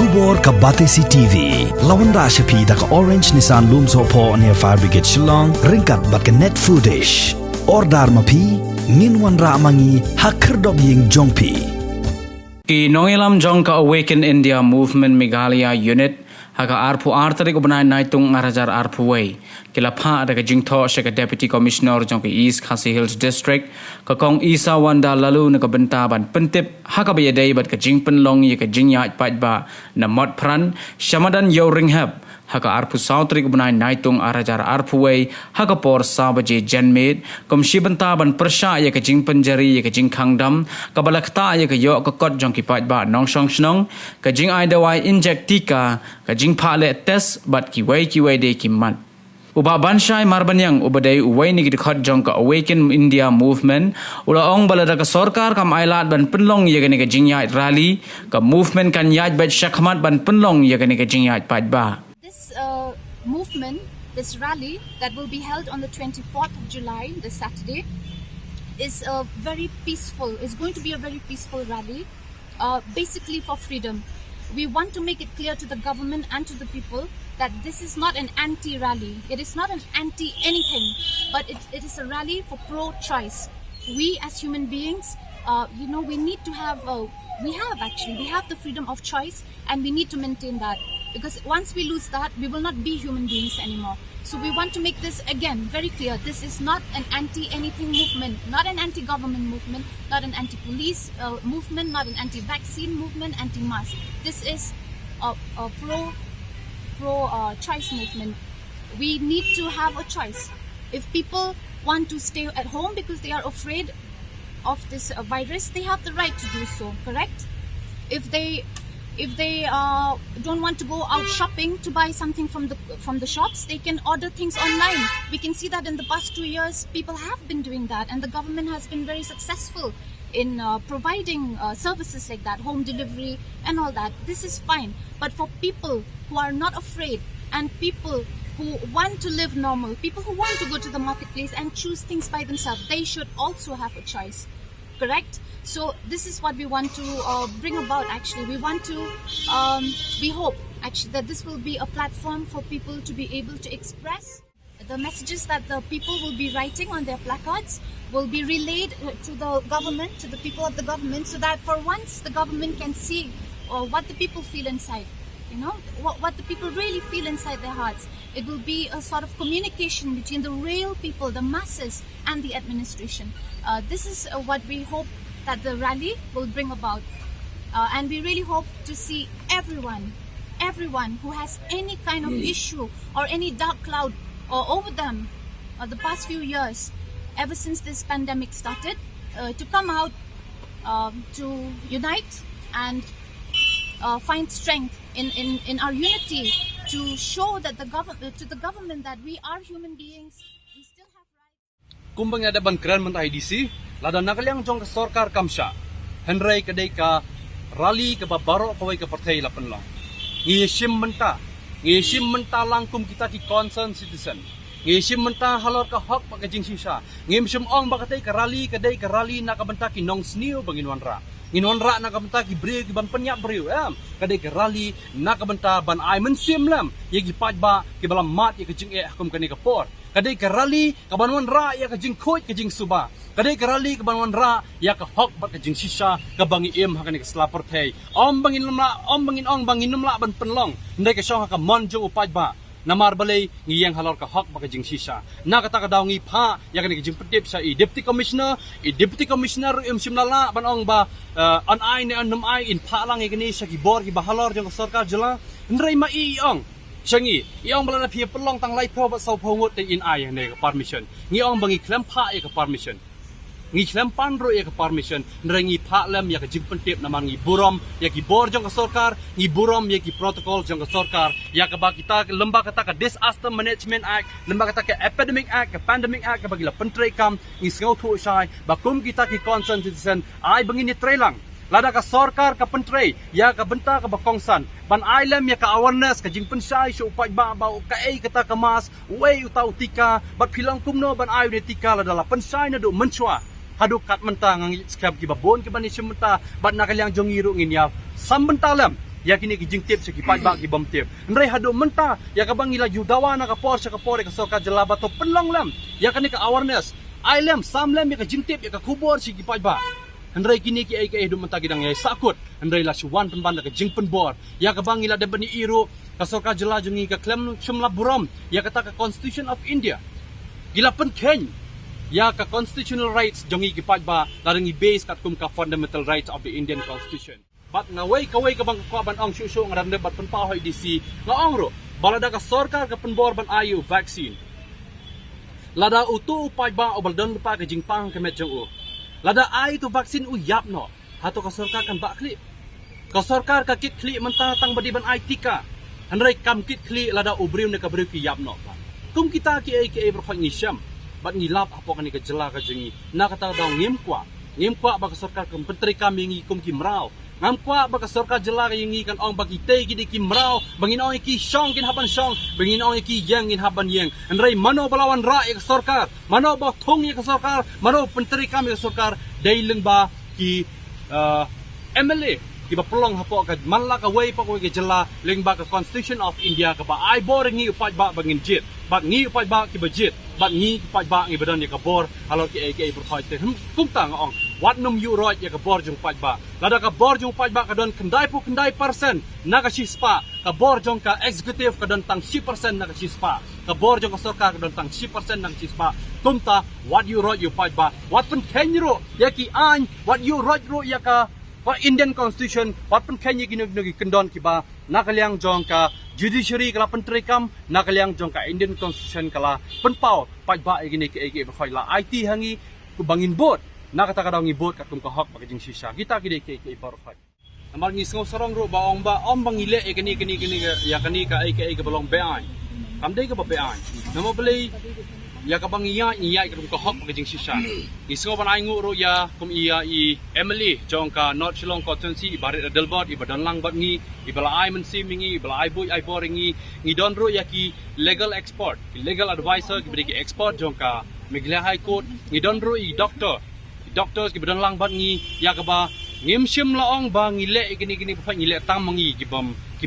Kubor ka Batesi TV lawan da shapi da ka Orange Nissan Lumso po near Fire Brigade Shillong ringkat bat ka net footage ordar mapi nginwan ra mangi hakir dog ying jongpi ki nongilam jong ka Awaken India Movement Meghalaya Unit haka arpu artari ko banai naitung ngarajar arpu way kila pha da ka jingtho sha ka Deputy Commissioner jong ka East Khasi Hills District ka kong Isa Wanda lalu na ka benta ban pentip haka ba yadai bat ka jingpen long ye ka jingya pat ba na mot pran shamadan yo ringhab haka arpu sautri ko banai naitung arajar arpu way haka por sabaje janmid kom shi benta ban persha ye ka jingpen jari ye ka jingkhang dam ka balakta ye ka yo ka kot jong ki pat ba nong shong snong ka jing ai dawai inject tika ka jing pha le test bat ki way de ki man uba banshai marbanyang ubadai uwai ni gidkhot jong ka Awaken India Movement ula ong balada ka sarkar kam ailat ban penlong ye ka jingya rally ka movement kan yaj bat shakmat ban penlong ye ka jingya pat ba. This movement, this rally that will be held on the 24th of July, this Saturday, is very peaceful. It's going to be a very peaceful rally, basically for freedom. We want to make it clear to the government and to the people that this is not an anti-rally. It is not an anti-anything, but it is a rally for pro-choice. We as human beings, we need to have, we have the freedom of choice, and we need to maintain that. Because once we lose that, we will not be human beings anymore. So we want to make this again very clear. This is not an anti-anything movement, not an anti-government movement, not an anti-police movement, not an anti-vaccine movement, anti-mask. This is a pro-choice movement. We need to have a choice. If people want to stay at home because they are afraid of this virus, they have the right to do so, correct? If they don't want to go out shopping to buy something from the shops, they can order things online. We can see that in the past 2 years, people have been doing that, and the government has been very successful in providing services like that, home delivery and all that. This is fine. But for people who are not afraid and people who want to live normal, people who want to go to the marketplace and choose things by themselves, they should also have a choice. Correct? So this is what we want to bring about. Actually, we want to, we hope actually that this will be a platform for people to be able to express the messages that the people will be writing on their placards, will be relayed to the government, to the people of the government, so that for once the government can see what the people feel inside. What the people really feel inside their hearts. It will be a sort of communication between the real people, the masses, and the administration. This is what we hope that the rally will bring about. And we really hope to see everyone who has any kind of issue or any dark cloud over them the past few years, ever since this pandemic started, to come out, to unite and find strength in our unity, to show that the government that we are human beings, we still have rights. Kumbang ada ban kran mentah IDC, lada nakaliang jong sarkar kamsha, henrai kadai ka rally ke babaro kawai ke partai lapan lang. Ngishim menta langkum kita ki concern citizen. Ngishim menta halor ka hak pakajing sisa. Ngishim ong bakatai ka rally nak kabenta ki nong sniu bangin wanra. Nginonra nak kabenta ki brio ki ban penyak brio kadai ke rally nak kabenta ban ai mensim lam ye gi pajba ki balam mat ye kajing hukum kani ka por. Kadai ke rally ka banwan ra ya kajing khoi kajing suba. Kadai ke rally ka banwan ra ya ka hok bat kajing sisa ka bangi em hakani ka slapor thei. Om bangin ong bangin numla ban penlong. Ndai ka shong ka monjo upajba. Namar balay ngiyang halor ka hok baka jing sisa. Nakataka daw ngi pa ya kani jing petip sa deputy commissioner simnala banong ba an ai ne anum ai in pa lang ikani sa gibor gi bahalor jong sarkar jela ndrai ma iong changi iong bala phi pelong tang lai pho ba sau phongot te in ai ne ka permission ngi ong bangi klem pa e ka permission ngi klempan ro ya ka permission ngi pha lem ya ka jing pentip naman ngi burom ya ki bor jong ka sarkar ngi burom ya ki protocol jong ka sarkar ya ka ba kita lemba kata ka disaster management act lemba kata ka epidemic act ka pandemic act ka bagi la pentrai kam ngi sngau thu shai ba kum kita ki concern citizen ai bangini trailang lada ka sarkar ka pentrai ya ka benta ka bakongsan ban ailem ya ka awareness ka jing pensai shu upai ba ka ei kata ka mas wei utau tika bat philang kumno ban ai ne tika lada la pensai na do menchua haduk kat menta ngang skap ki babon ki ban ni menta bat na kalyang jongi ru ngin ya sam menta lem ya kini ki jing tip se ki pai ba ki bom tip ndrai haduk menta ya ka bangila judawa na ka por se ka pore ka sarkar jelaba to penlang lem ya kani ka awareness ailem sam lem ya ka jing tip ya ka kubor si ki pai ba Andrai kini ki ai ka hidup mentagi dang yai sakut andrai la suwan penban ka jing penbor ya ka bangila de bani iru ka sarkar jela jungi ka klem chumla buram ya kata ka constitution of India gila pen ken ya ka constitutional rights jongi ki pajba larangi base kat kum ka fundamental rights of the Indian constitution bat ngawai kawai ka bang ka ban ong shu ngaran de bat penpa hoi DC nga ong ro balada ka sarkar ka penbor ban ayu vaccine lada utu pajba obaldon pa ka jingpang ka mejong u lada ai tu vaksin u yap no hato ka sarkar kan bakli ka sarkar ka kit kli menta tang badi ban ai tika handrai kam kit kli lada ubriu ne ka briu ki yap no pa kum kita ki ai berkhoi ni syam bat ngilap apa kan ka jela ka jengi na kata daw ngim kwa ba ka sarkar ka menteri kami ngi kum ki mrau ngam kwa ba ka sarkar jela ka ngi kan ong bagi te ki di ki mrau bangin ong ki shong kin haban shong bangin ong ki yang kin haban yang andrai mano balawan ra ka sarkar mano ba thong ka sarkar mano menteri kami ka sarkar daileng ba ki MLA ki ba pelong hapo ka manla ka way pa ko ki jela ling ba ka constitution of India ka ba ai bor ngi upat ba bangin jit bat ngi upat ba ki budget bat ngi upat ba ngi badan ya ka bor halor ki ai berkhoi te kum tang ong wat num yu roi ya ka bor jung upat ba lada ka bor jung upat ba ka don kendai persen na ka spa ka bor jong ka executive ka don tang 10% na ka spa ka bor jong ka sarkar ka don tang 10% na ka spa kum ta wat yu roi yu upat ba wat pen ken ro ya ki an wat yu roi ro ya ka wa Indian constitution wat pen ken ki ngi kendon ki ba nakaliang jong ka judiciary kala penteri kam nakaliang jong ka Indian constitution kala penpau pai ba igini ki berkhoi la IT hangi ku bangin bot nakata ka daw ngi bot ka kum ka hok ba jing sisa kita ki berkhoi amar ngi sngau sorong ro ba ong ba om bangile igini ya kani ka ai ka belong beai kam dei ka ba beai namo beli ya ka bang iya ka kum ka hok ba jing sisa isngau ban ai ngu ro ya kum iya I MLA jong ka North Shillong constituency barit Adelbot I badan lang bat ngi ibala ai mensi mingi ibala ai boy ai boringi ngi don ro ya ki legal export legal advisor ki beri ki export jong ka Meghalaya High Court ngi don ro I doctors ki badan lang bat ngi ya ka ba ngim sim laong ba ngi le gini pa ngi le tam mangi ki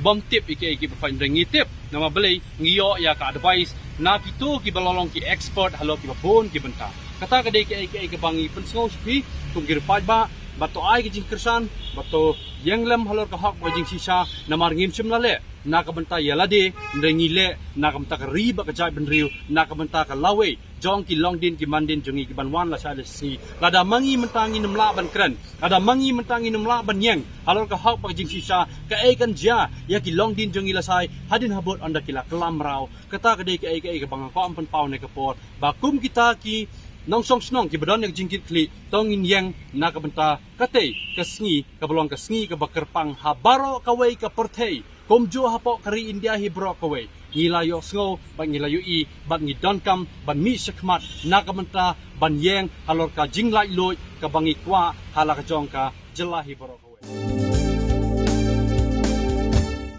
bom tip ki pa ngi tip nama belai ngi yo ya ka advice na pitu ki balolong ki export halo ki bon ki benta kata ka dei ki bangi pensngau spi tum ki pa ba bato ai ki jing kersan bato yenglem halor ka hak ba jing sisa namar ngim sim la le na ka benta ya la de ngi le na ka benta ka ri ba ka jai ben riu na ka benta ka lawe jong ki longdin ki mandin jongi ki banwan la sa le si lada mangi mentangi nemla ban kren ada mangi mentangi nemla ban yeng halor ka hak ba jing sisa ka ai kan ja ya ki longdin jongi la sai hadin habot anda kila kelam rau kata ka dei ki bang ko am pen pau ne ka por ba kum kita ki nong song snong ki badon yang jingkit kli tongin yang na ka benta kate kasngi ka belong kasngi ka bakerpang habaro kawai ka perthei komjo hapo kari India hibro kawai ngilayo sngo bang ngilayo I bang ngi donkam ban mi shakmat na ka benta ban yang halor ka jinglai loi ka bangi kwa hala ka jong ka jela hibro kawai